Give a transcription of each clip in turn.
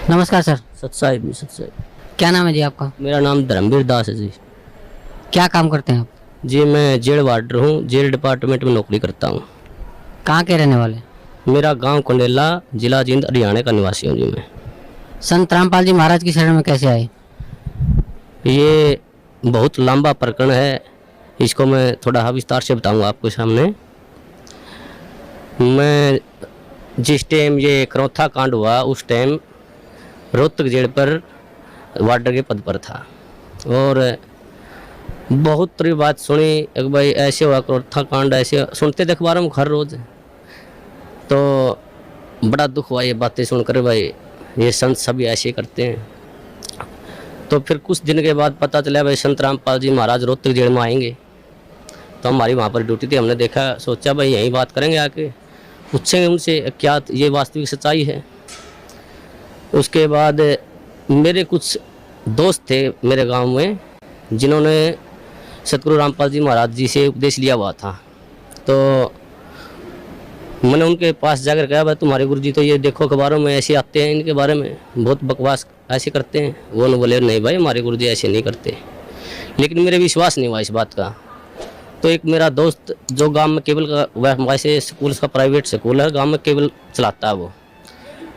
नमस्कार सर। सत्साई सत्साई। क्या नाम है जी आपका? मेरा नाम धर्मवीर दास है जी। क्या काम करते हैं आप? जी मैं जेल वार्डर हूँ, जेल डिपार्टमेंट में नौकरी करता हूँ। कहाँ के रहने वाले? मेरा गांव कंडेला, जिला जींद, हरियाणा का निवासी हूँ जी मैं। संत रामपाल जी महाराज की शरण में कैसे आए? ये बहुत लंबा प्रकरण है, इसको मैं थोड़ा विस्तार से बताऊँगा आपके सामने। मैं जिस टाइम ये करौथा कांड हुआ उस टाइम रोहतक जेल पर वार्डर के पद पर था और बहुत तरी बात सुनी एक भाई ऐसे हुआ करौथा कांड, ऐसे सुनते थे अखबारों में हर रोज़, तो बड़ा दुख हुआ ये बातें सुनकर भाई ये संत सभी ऐसे करते हैं। तो फिर कुछ दिन के बाद पता चला भाई संत रामपाल जी महाराज रोहतक जेल में आएंगे, तो हमारी वहाँ पर ड्यूटी थी। हमने देखा, सोचा भाई यहीं बात करेंगे, आके पूछेंगे उनसे क्या ये वास्तविक सच्चाई है। उसके बाद मेरे कुछ दोस्त थे मेरे गांव में जिन्होंने सतगुरु रामपाल जी महाराज जी से उपदेश लिया हुआ था, तो मैंने उनके पास जाकर कहा भाई तुम्हारे गुरुजी तो ये देखो अखबारों में ऐसे आते हैं, इनके बारे में बहुत बकवास ऐसे करते हैं। वो ने बोले नहीं भाई हमारे गुरुजी ऐसे नहीं करते, लेकिन मेरे विश्वास नहीं हुआ इस बात का। तो एक मेरा दोस्त जो गांव में केबल का वैसे स्कूल का प्राइवेट स्कूल है, गांव में केबल चलाता है वो,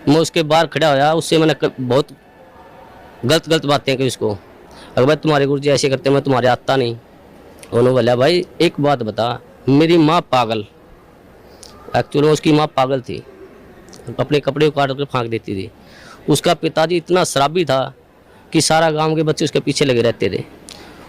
मैं उसके बाहर खड़ा होया, उससे मैंने बहुत गलत बातें की उसको। अगर भाई तुम्हारे गुरुजी ऐसे करते मैं तुम्हारे आता नहीं। उन्होंने बोला भाई एक बात बता, मेरी माँ पागल, एक्चुअली उसकी माँ पागल थी, अपने कपड़े उतार कर फेंक देती थी। उसका पिताजी इतना शराबी था कि सारा गांव के बच्चे उसके पीछे लगे रहते थे।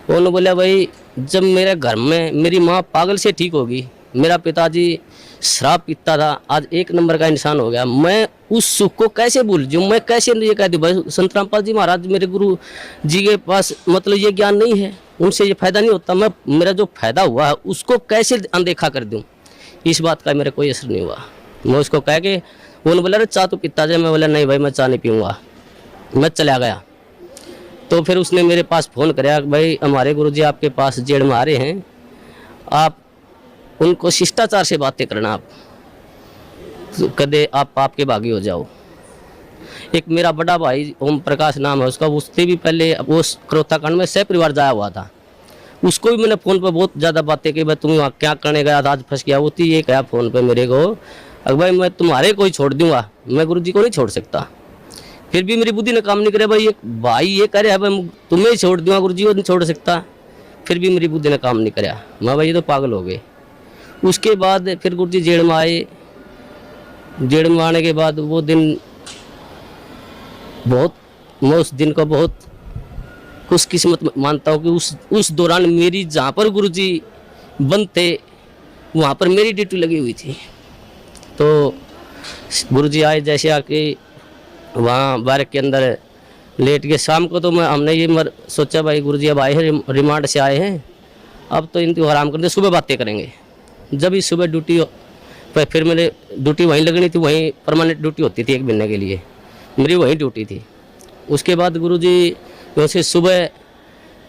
उन्होंने बोला भाई जब मेरे घर में मेरी माँ पागल से ठीक होगी, मेरा पिताजी शराब पीता था, आज एक नंबर का इंसान हो गया, मैं उस सुख को कैसे भूल जाऊँ, मैं कैसे ये कह दूँ भाई संत रामपाल जी महाराज मेरे गुरु जी के पास मतलब ये ज्ञान नहीं है, उनसे ये फायदा नहीं होता, मैं मेरा जो फायदा हुआ है उसको कैसे अनदेखा कर दूँ। इस बात का मेरा कोई असर नहीं हुआ। मैं उसको कह के उन्होंने बोला अरे चाह तो पीता जाए, मैं बोला नहीं भाई मैं चाह नहीं पीऊँगा, मैं चला गया। तो फिर उसने मेरे पास फ़ोन कराया भाई हमारे गुरुजी आपके पास जेल में आ रहे हैं, आप उनको शिष्टाचार से बातें करना, आप कदे आप पाप के भागी हो जाओ। एक मेरा बड़ा भाई ओम प्रकाश नाम है उसका, उससे भी पहले वो करौथा कांड में सह परिवार जाया हुआ था, उसको भी मैंने फ़ोन पर बहुत ज़्यादा बातें की भाई तुम वहाँ क्या करने गया था, आज फंस गया। वो थी ये कहा फ़ोन पे मेरे को अगर भाई मैं तुम्हारे को ही छोड़ दूंगा, मैं गुरुजी को नहीं छोड़ सकता। फिर भी मेरी बुद्धि ने काम नहीं करे, भाई ये कह रहे भाई तुम्हें ही छोड़ दूंगा, गुरुजी को नहीं छोड़ सकता। फिर भी मेरी बुद्धि ने काम नहीं कराया, मैं भाई ये तो पागल हो गए। उसके बाद फिर गुरुजी जेल में आए, जेल में आने के बाद वो दिन बहुत, मैं उस दिन को बहुत खुशकिस्मत मानता हूँ कि उस दौरान मेरी जहाँ पर गुरुजी बंद थे वहाँ पर मेरी ड्यूटी लगी हुई थी। तो गुरुजी आए, जैसे आके वहाँ बारक के अंदर लेट के शाम को, तो हमने ये सोचा भाई गुरुजी अब आए हैं, रिमांड से आए हैं, अब तो इनको आराम करते, सुबह बातें करेंगे। जब ही सुबह ड्यूटी पर फिर मेरे ड्यूटी वहीं लगनी थी, वहीं परमानेंट ड्यूटी होती थी एक महीने के लिए, मेरी वहीं ड्यूटी थी। उसके बाद गुरुजी वैसे सुबह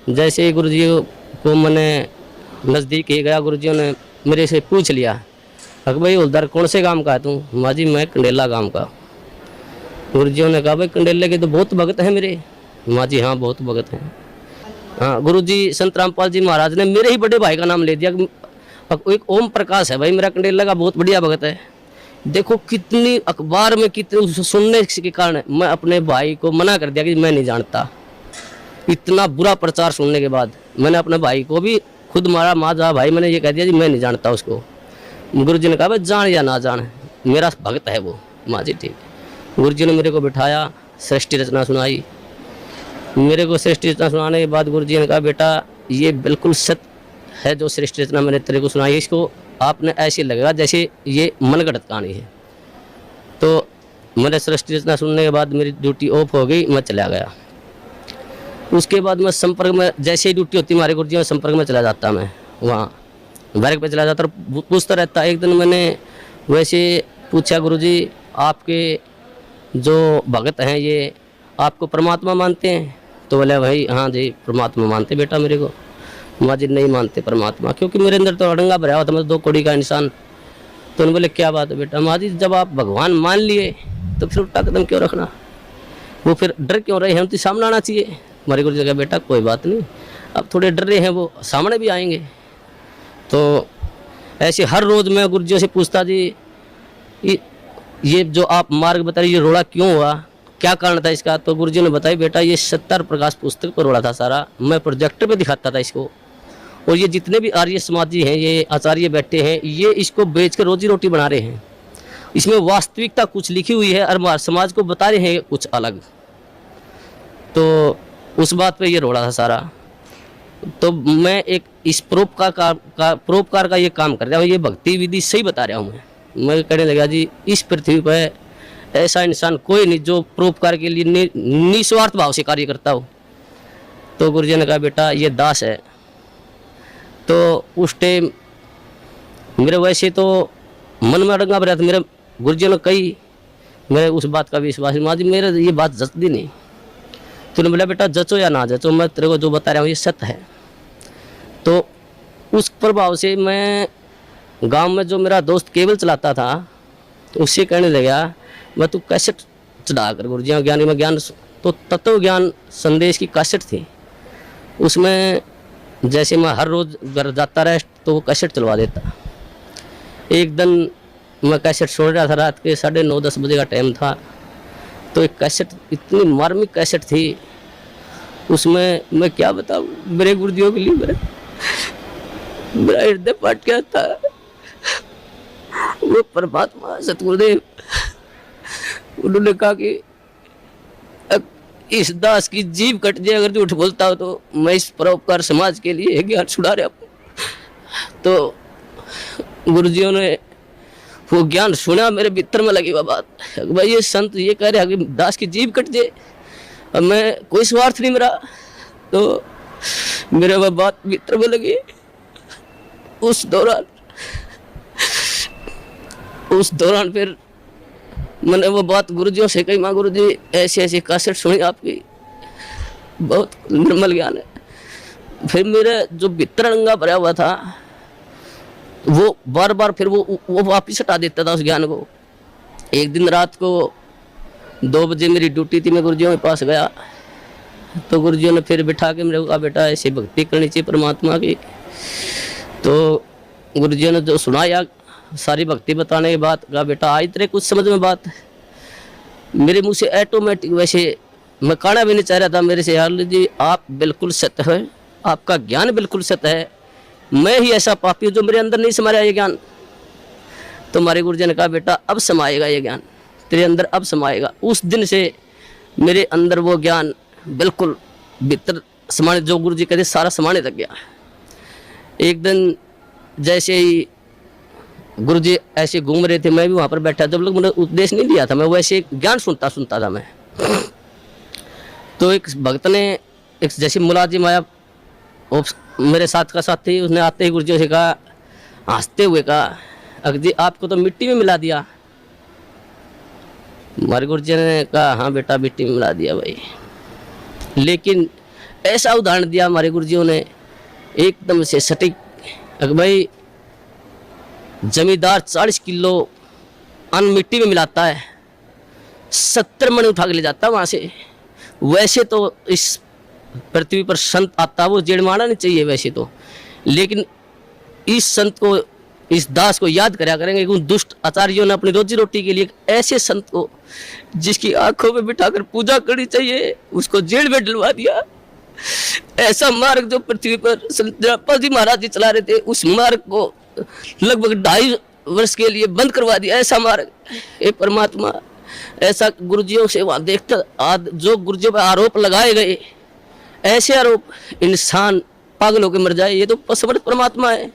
जैसे ही गुरुजी को मैंने नज़दीक ही गया, गुरुजी ने मेरे से पूछ लिया अगर भाई हवलदार कौन से गांव का है तू? माँ जी मैं कंडेला गांव का। गुरुजियों ने कहा भाई कंडेले के तो बहुत भगत हैं मेरे। माँ जी हाँ बहुत भगत हैं। हाँ गुरुजी संत रामपाल जी महाराज ने मेरे ही बड़े भाई का नाम ले दिया, एक ओम प्रकाश है भाई मेरा कंडेला का बहुत बढ़िया भगत है। देखो कितनी अखबार में कितने सुनने के कारण मैं अपने भाई को मना कर दिया कि मैं नहीं जानता। इतना बुरा प्रचार सुनने के बाद मैंने अपने भाई को भी खुद मारा, माँ जा भाई मैंने ये कह दिया जी मैं नहीं जानता उसको। गुरुजी ने कहा भाई जान या ना जान मेरा भक्त है वो। माँ जी ठीक। गुरुजी ने मेरे को बिठाया, सृष्टि रचना सुनाई। मेरे को सृष्टि रचना सुनाने के बाद गुरुजी ने कहा बेटा ये बिल्कुल सत्य है जो सृष्टि रचना मैंने तेरे को सुनाई, इसको आपने ऐसे लगेगा जैसे ये मनगढ़ंत कहानी है। तो मैंने सृष्टि रचना सुनने के बाद मेरी ड्यूटी ऑफ हो गई, मैं चला गया। उसके बाद मैं संपर्क में, जैसे ही ड्यूटी होती हमारे गुरुजी में संपर्क में चला जाता, मैं वहाँ बैरक पे चला जाता और पूछता रहता। एक दिन मैंने वैसे पूछा गुरुजी आपके जो भगत हैं ये आपको परमात्मा मानते हैं? तो बोले भाई हाँ जी परमात्मा मानते बेटा मेरे को। माँ जी नहीं मानते परमात्मा, क्योंकि मेरे अंदर तो अड़ंगा भरा हुआ था, मैं 2 कौड़ी का इंसान। तो उन्होंने बोले क्या बात है बेटा? माँ जी जब आप भगवान मान लिए तो फिर उल्टा कदम क्यों रखना? वो फिर डर क्यों रहे हैं, उनके सामने आना चाहिए। हमारे गुरु जी ने कहा बेटा कोई बात नहीं, अब थोड़े डर रहे हैं, वो सामने भी आएंगे। तो ऐसे हर रोज़ मैं गुरु जी से पूछता जी ये जो आप मार्ग बता रहे, ये रोड़ा क्यों हुआ, क्या कारण था इसका। तो गुरु जी ने बताया बेटा ये सत्तर प्रकाश पुस्तक पर रोड़ा था सारा, मैं प्रोजेक्टर पे दिखाता था इसको, और ये जितने भी आर्य समाजी हैं, ये आचार्य बैठे हैं, ये इसको बेच कर रोजी रोटी बना रहे हैं। इसमें वास्तविकता कुछ लिखी हुई है और समाज को बता रहे हैं कुछ अलग। तो उस बात पे ये रोड़ा था सारा। तो मैं एक इस परोपकार का ये काम कर रहा हूँ, ये भक्ति विधि सही बता रहा हूँ। मैं कहने लगा जी इस पृथ्वी पर ऐसा इंसान कोई नहीं जो परोपकार के लिए निस्वार्थ भाव से कार्य करता हो। तो गुरुजी ने कहा बेटा ये दास है। तो उस टाइम मेरे वैसे तो मन में अड़ंगा भरा था, मेरे गुरुजी ने कही, मेरे उस बात का विश्वास माँ जी मेरे ये बात जचती नहीं। तूने बोला बेटा जचो या ना जचो, मैं तेरे को जो बता रहा हूँ ये सत्य है। तो उस प्रभाव से मैं गांव में जो मेरा दोस्त केबल चलाता था उससे कहने लगा मैं तू कैसेट चढ़ा कर गुरुजी ज्ञानी में ज्ञान, तो तत्व ज्ञान संदेश की कैसेट थी, उसमें जैसे मैं हर रोज़ घर जाता रहा तो वो कैसेट चलवा देता। एक दिन मैं कैसेट छोड़ रहा था, रात के 9:30-10 बजे का टाइम था। तो एक कैसेट इतनी मार्मिक कैसेट थी, उसमें मैं क्या बताऊँ, मेरे गुरुजियों के लिए मेरा हृदय फट गया था। वो परमात्मा सतगुरुदेव उन्होंने कहा कि इस दास की जीभ कट जाए अगर झूठ बोलता हो तो मैं इस परोपकार समाज के लिए ज्ञान छुड़ा रहा हूँ। तो गुरुजियों ने वो ज्ञान सुना, मेरे भीतर में लगी वह बात, भाई ये संत ये कह रहे हैं कि दास की जीभ कट जाए, अब मैं कोई स्वार्थ नहीं मेरा। तो मेरे वह बात भीतर में लगी। उस दौरान फिर मैंने वो बात गुरुजियों से कही, माँ गुरुजी ऐसी ऐसी कैसेट सुनी आपकी, बहुत निर्मल ज्ञान है। फिर मेरे जो भीतर अड़ंगा भरा हुआ था वो बार बार फिर वो वापिस हटा देता था उस ज्ञान को। एक दिन रात को 2 बजे मेरी ड्यूटी थी, मैं गुरुजियों के पास गया तो गुरुजियों ने फिर बिठा के मेरे को कहा बेटा ऐसी भक्ति करनी चाहिए परमात्मा की। तो गुरुजियों ने जो सुनाया सारी भक्ति बताने के बाद कहा बेटा आज तेरे कुछ समझ में बात। मेरे मुंह से ऑटोमेटिक, वैसे मैं कहना भी नहीं चाह रहा था मेरे से, यार जी आप बिल्कुल सत्य है, आपका ज्ञान बिल्कुल सत्य है, मैं ही ऐसा पापी हूँ जो मेरे अंदर नहीं समाया ये ज्ञान। तो हमारे गुरुजी ने कहा बेटा अब समाएगा ये ज्ञान तेरे अंदर, अब समाएगा। उस दिन से मेरे अंदर वो ज्ञान बिल्कुल भीतर समाने, जो गुरुजी कहते सारा समाने लग गया। एक दिन जैसे ही गुरुजी ऐसे घूम रहे थे, मैं भी वहाँ पर बैठा, जब लोग मैंने उपदेश नहीं लिया था, मैं वैसे ज्ञान सुनता था मैं। तो एक भक्त ने एक जैसे मुलाजिम आया, मेरे साथ का साथी, उसने आते ही गुरुजी से कहा, हंसते हुए कहा अगजी आपको तो मिट्टी में मिला दिया। हमारे गुरुजी ने कहा हाँ बेटा मिट्टी में मिला दिया भाई। लेकिन ऐसा उदाहरण दिया हमारे गुरुजियों ने एकदम से सटीक, भाई जमींदार 40 किलो अन्न मिट्टी में मिलाता है, 70 मण उठा के ले जाता है वहाँ से। वैसे तो इस पृथ्वी पर संत आता वो जेड़ मारना नहीं चाहिए वैसे तो, लेकिन इस संत को, इस दास को याद करा करेंगे कि उन दुष्ट आचार्यों ने अपनी रोजी रोटी के लिए ऐसे संत को जिसकी आंखों में बिठाकर पूजा करनी चाहिए उसको जेल में डलवा दिया। ऐसा मार्ग जो पृथ्वी पर संत जयपाल जी महाराज जी चला रहे थे, उस मार्ग को लगभग 2.5 वर्ष के लिए बंद करवा दिया। ऐसा मार्ग, हे परमात्मा, ऐसा गुरुजियों से वहाँ देखता, जो गुरुजियों पर आरोप लगाए गए, ऐसे आरोप इंसान पागल होकर मर जाए, ये तो पशुवत परमात्मा है।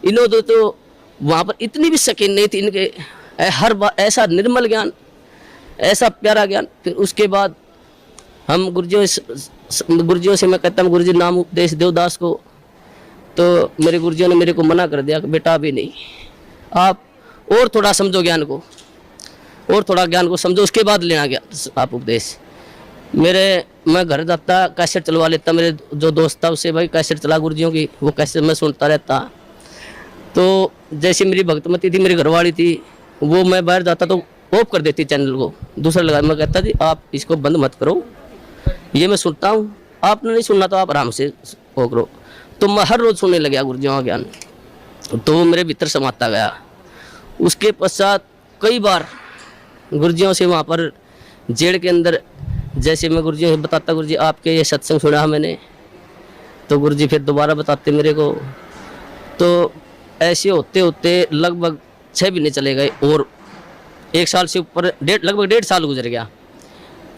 इन्होंने तो वहाँ पर इतनी भी शकीन नहीं थी इनके, हर बार ऐसा निर्मल ज्ञान, ऐसा प्यारा ज्ञान। फिर उसके बाद हम गुरुजियों से मैं कहता हूँ गुरुजी नाम उपदेश देवदास को, तो मेरे गुरुजियों ने मेरे को मना कर दिया कि बेटा अभी नहीं, आप और थोड़ा समझो ज्ञान को, और थोड़ा ज्ञान को समझो, उसके बाद लेना ज्ञान आप उपदेश। मैं घर जाता कैसेट चलवा लेता, मेरे जो दोस्त था उससे भाई कैसेट चला गुरुजियों की, वो कैसेट मैं सुनता रहता। तो जैसे मेरी भक्तमती थी, मेरी घरवाली थी, वो मैं बाहर जाता तो ऑफ कर देती चैनल को, दूसरा लगा। मैं कहता जी आप इसको बंद मत करो, ये मैं सुनता हूँ, आपने नहीं सुनना तो आप आराम से वो करो। तो मैं हर रोज़ सुनने लगा गुरुजियों का ज्ञान, तो वो मेरे भीतर समाता गया। उसके पश्चात कई बार गुरुजियों से वहाँ पर जेल के अंदर, जैसे मैं गुरुजियों से बताता, गुरुजी आपके ये सत्संग सुना मैंने, तो गुरुजी फिर दोबारा बताते मेरे को। तो ऐसे होते होते लगभग 6 महीने चले गए और 1 साल से ऊपर लगभग 1.5 साल गुजर गया।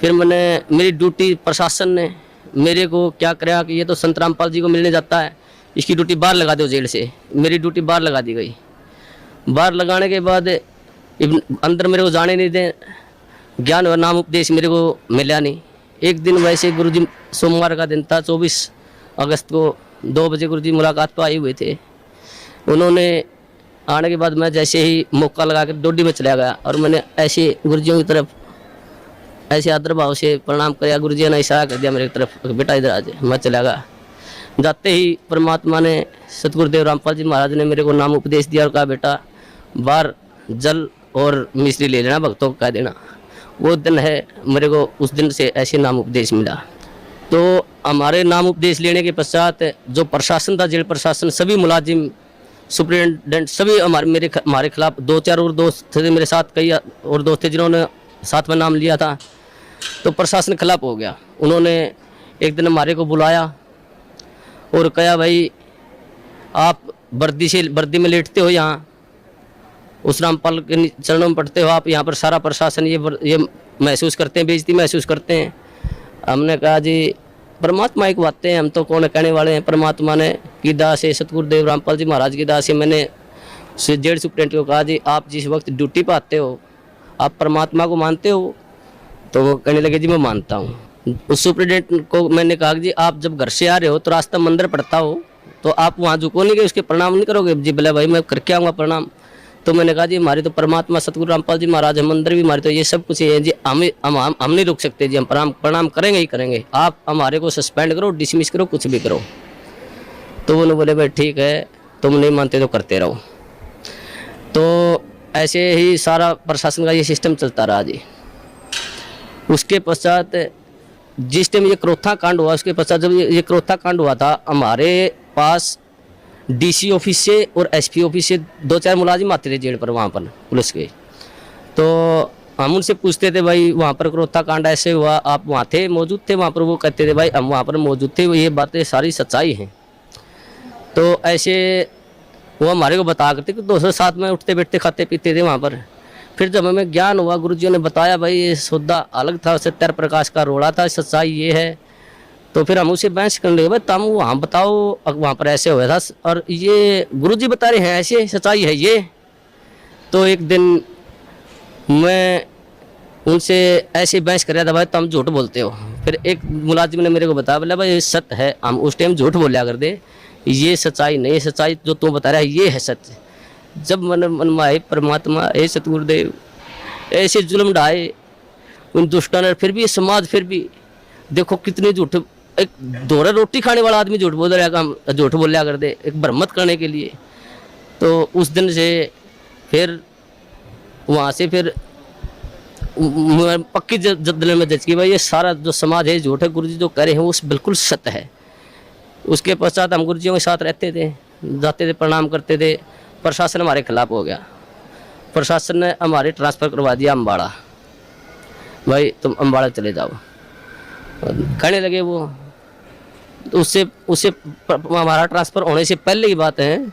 फिर मेरी ड्यूटी प्रशासन ने मेरे को क्या कराया कि ये तो संत रामपाल जी को मिलने जाता है, इसकी ड्यूटी बाहर लगा दो जेल से। मेरी ड्यूटी बाहर लगा दी गई। बाहर लगाने के बाद अंदर मेरे को जाने नहीं दें, ज्ञान और नाम उपदेश मेरे को मिला नहीं। एक दिन वैसे गुरुजी, सोमवार का दिन था, 24 अगस्त को 2 बजे गुरुजी मुलाकात पर आए हुए थे। उन्होंने आने के बाद मैं जैसे ही मौका लगा कर डोडी में चला गया और मैंने ऐसे गुरुजियों की तरफ ऐसे आदर भाव से प्रणाम किया। गुरुजी ने इशारा कर दिया मेरी तरफ, बेटा इधर आ जाए। मैं चला गया। जाते ही परमात्मा ने, सतगुरुदेव रामपाल जी महाराज ने मेरे को नाम उपदेश दिया और कहा बेटा बाहर जल और मिश्री ले लेना, भक्तों को कह देना। वो दिन है, मेरे को उस दिन से ऐसे नाम उपदेश मिला। तो हमारे नाम उपदेश लेने के पश्चात जो प्रशासन था, जेल प्रशासन, सभी मुलाजिम, सुप्रिटेंडेंट, सभी हमारे खिलाफ 2-4 और दोस्त थे मेरे साथ, कई और दोस्त थे जिन्होंने साथ में नाम लिया था। तो प्रशासन खिलाफ हो गया। उन्होंने एक दिन हमारे को बुलाया और कहा भाई आप वर्दी में लेटते हो, यहाँ उस रामपाल के चरणों में पढ़ते हो, आप यहाँ पर सारा प्रशासन ये महसूस करते हैं, बेइज्जती महसूस करते हैं। हमने कहा जी परमात्मा एक बातें हैं, हम तो कौन कहने वाले हैं। परमात्मा ने की दास है, सतगुरुदेव रामपाल जी महाराज की दास है। मैंने जेल सुप्रिटेंडेंट को कहा जी आप जिस वक्त ड्यूटी पर आते हो आप परमात्मा को मानते हो? तो वो कहने लगे जी मैं मानता हूँ। उस सुप्रिटेंडेंट को मैंने कहा जी आप जब घर से आ रहे हो तो रास्ता मंदिर पड़ता हो तो आप वहाँ झुको नहीं गए, उसके प्रणाम नहीं करोगे? जी बोले भाई मैं करके आऊँगा प्रणाम। तो मैंने कहा जी हमारी तो परमात्मा सतगुरु रामपाल जी महाराज है, मंदिर भी हमारे, तो ये सब कुछ है जी, हम नहीं रुक सकते जी, हम प्रणाम करेंगे ही करेंगे। आप हमारे को सस्पेंड करो, डिसमिस करो, कुछ भी करो। तो उन्होंने बोले भाई ठीक है, तुम नहीं मानते तो करते रहो। तो ऐसे ही सारा प्रशासन का ये सिस्टम चलता रहा जी। उसके पश्चात जिस टाइम ये क्रोथा कांड हुआ, उसके पश्चात जब ये क्रोथा कांड हुआ था, हमारे पास डीसी ऑफिस से और एसपी ऑफिस से 2-4 मुलाजिम आते थे जेल पर, वहाँ पर पुलिस के। तो हम उनसे पूछते थे भाई वहाँ पर क्रोथा कांड ऐसे हुआ, आप वहाँ थे, मौजूद थे वहाँ पर? वो कहते थे भाई हम वहाँ पर मौजूद थे, ये बातें सारी सच्चाई हैं। तो ऐसे वो हमारे को बता करते कि दोस्तों साथ में उठते बैठते खाते पीते थे वहाँ पर। फिर जब हमें ज्ञान हुआ, गुरुजियों ने बताया भाई ये सौदा अलग था, सत्तर प्रकाश का रोड़ा था, सच्चाई ये है। तो फिर हम उसे बहस करने लगे, भाई तुम वहाँ बताओ वहाँ पर ऐसे हुआ था और ये गुरुजी बता रहे हैं ऐसे, सच्चाई है ये। तो एक दिन मैं उनसे ऐसे बहस कर रहा था, भाई तुम झूठ बोलते हो। फिर एक मुलाजिम ने मेरे को बताया, बोला भाई ये सत्य है, हम उस टाइम झूठ बोलिया कर दे, ये सच्चाई नहीं, सच्चाई जो तू बता रहा है ये है सत्य। जब मन में आए परमात्मा, हे सतगुरुदेव ऐसे जुल्म ढाए उन दुष्टों ने, फिर भी समाज, फिर भी देखो कितने झूठ, एक दोहरा रोटी खाने वाला आदमी झूठ बोल रहा है, हम झूठ बोलिया कर दे एक भ्रमत करने के लिए। तो उस दिन से फिर वहाँ से फिर पक्की दिल में जज की भाई ये सारा जो समाज है झूठ है, गुरुजी जो कह रहे हैं वो बिल्कुल सत्य है। उसके पश्चात हम गुरुजियों के साथ रहते थे, जाते थे, प्रणाम करते थे। प्रशासन हमारे खिलाफ हो गया, प्रशासन ने हमारे ट्रांसफ़र करवा दिया अम्बाड़ा, भाई तुम अम्बाड़ा चले जाओ कहने लगे वो। तो उससे हमारा ट्रांसफ़र होने से पहले की बात है,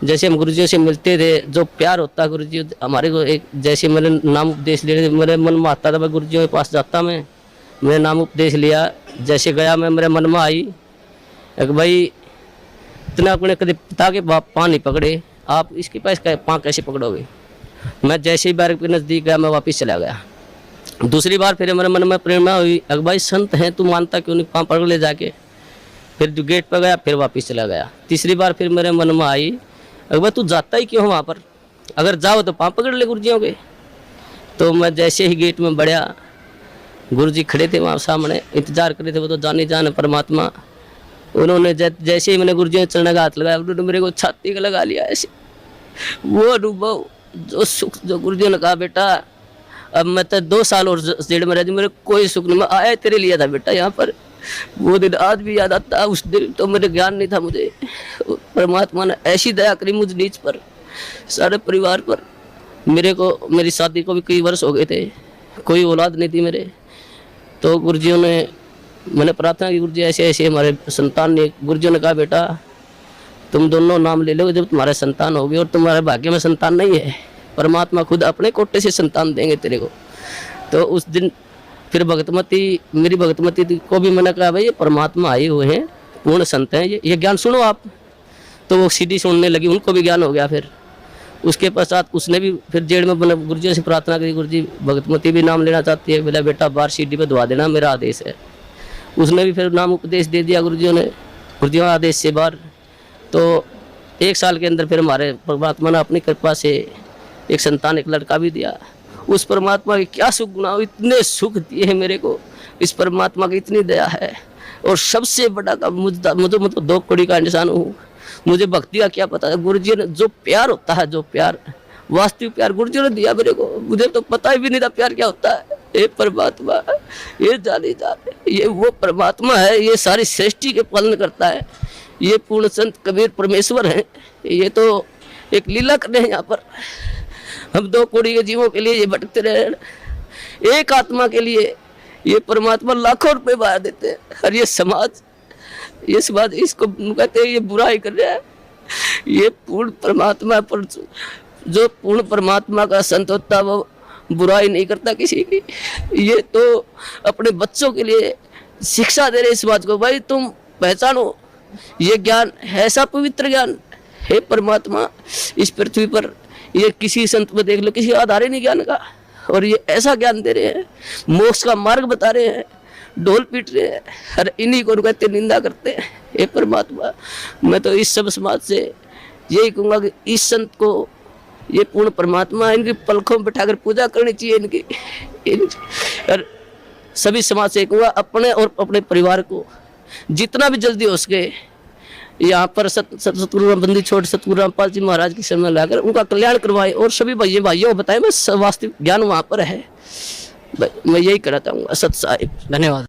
जैसे हम गुरुजियों से मिलते थे, जो प्यार होता गुरुजी हमारे को, एक जैसे मैंने नाम उपदेश लेने मेरे मन में आता था, मैं गुरुजियों के पास जाता, मैंने नाम उपदेश लिया, जैसे गया मैं, मेरे मन में आई एक भाई इतना अपने कभी पिता के पाँव नहीं पकड़े, आप इसके पास पाँव कैसे पकड़ोगे? मैं जैसे ही बार के नज़दीक गया मैं वापस चला गया। दूसरी बार फिर मेरे मन में प्रेरणा हुई, अगर भाई संत हैं तू मानता क्यों नहीं, पाँव पकड़ ले जाके। फिर जो गेट पर गया फिर वापस चला गया। तीसरी बार फिर मेरे मन में आई, अगर भाई तू जाता ही क्यों वहाँ पर, अगर जाओ तो पाँव पकड़ ले गुरुजियों के। तो मैं जैसे ही गेट में बढ़ा, गुरुजी खड़े थे वहाँ सामने, इंतजार करे थे, वो तो जाने जाने परमात्मा। उन्होंने जैसे ही मैंने गुरुजी ने चरण का हाथ लगाया, उन्होंने मेरे को छाती का लगा लिया ऐसे। वो अनुभव, जो सुख, जो गुरुजी ने कहा बेटा अब मैं तो 2 साल और जेल में रह मेरे कोई सुख नहीं। मैं आया तेरे लिए था बेटा यहाँ पर, वो दिन आज भी याद आता। उस दिन तो मेरे ज्ञान नहीं था मुझे, परमात्मा ने ऐसी दया करी मुझ नीच पर, सारे परिवार पर। मेरे को मेरी शादी को भी कई वर्ष हो गए थे, कोई औलाद नहीं थी मेरे। तो गुरुजियों ने, मैंने प्रार्थना की गुरुजी ऐसे ऐसे हमारे संतान ने, गुरुजियों ने कहा बेटा तुम दोनों नाम ले लो जब तुम्हारे संतान होगी, और तुम्हारे भाग्य में संतान नहीं है, परमात्मा खुद अपने कोटे से संतान देंगे तेरे को। तो उस दिन फिर भगतमती, मेरी भगतमती को भी मैंने कहा भाई ये परमात्मा आए हुए हैं, पूर्ण संत हैं, ये ज्ञान सुनो आप। तो वो सीधी सुनने लगी, उनको भी ज्ञान हो गया। फिर उसके पश्चात उसने भी फिर जेल में बने गुरुजी से प्रार्थना करी, गुरुजी भगतमती भी नाम लेना चाहती है, बोला बेटा बाहर सीढ़ी पे दुआ देना, मेरा आदेश है। उसने भी फिर नाम उपदेश दे दिया गुरुजियों ने, गुरुजियों आदेश से बाहर। तो 1 साल के अंदर फिर हमारे परमात्मा ने अपनी कृपा से एक संतान, एक लड़का भी दिया। उस परमात्मा की क्या सुख गुना, इतने सुख दिए हैं मेरे को, इस परमात्मा की इतनी दया है। और सबसे बड़ा का मुझे तो 2 कौड़ी का इंसान हूँ, मुझे भक्ति का क्या पता है। गुरुजी ने जो प्यार होता है, जो प्यार वास्तविक प्यार गुरुजी ने दिया मेरे को, मुझे तो पता भी नहीं था प्यार क्या होता है। ये परमात्मा, ये जाने ये वो परमात्मा है, ये सारी सृष्टि के पालन करता है। ये पूर्ण संत कबीर परमेश्वर हैं, ये तो एक लीला कर रहे हैं यहाँ पर। हम 2 कौड़ी के जीवों के लिए ये भटकते रहे, एक आत्मा के लिए ये परमात्मा लाखों रुपए बाहर देते हैं। और ये समाज इसको कहते हैं ये बुरा ही कर रहा है। ये पूर्ण परमात्मा पर, जो पूर्ण परमात्मा का संत होता है वो बुराई नहीं करता किसी की। ये तो अपने बच्चों के लिए शिक्षा दे रहे समाज को, भाई तुम पहचानो ये ज्ञान ऐसा पवित्र ज्ञान है परमात्मा इस पृथ्वी पर। ये किसी संत में देख लो, किसी आधार ही नहीं ज्ञान का, और ये ऐसा ज्ञान दे रहे हैं, मोक्ष का मार्ग बता रहे हैं, ढोल पीट रहे हैं, और इन्हीं को कहते निंदा करते हैं। हे परमात्मा, मैं तो इस सब समाज से यही कहूँगा कि इस संत को, ये पूर्ण परमात्मा, इनकी पलकों में बैठाकर पूजा करनी चाहिए इनकी। और सभी समाज से कहूँगा अपने और अपने परिवार को जितना भी जल्दी हो सके यहाँ पर सतगुरु बंदी छोड़ सतगुरु रामपाल जी महाराज की शरण में लाकर उनका कल्याण करवाए, और सभी भाइयों को बताएं बस वास्तविक ज्ञान वहाँ पर है। मैं यही कहना चाहूँगा। सत साहिब, धन्यवाद।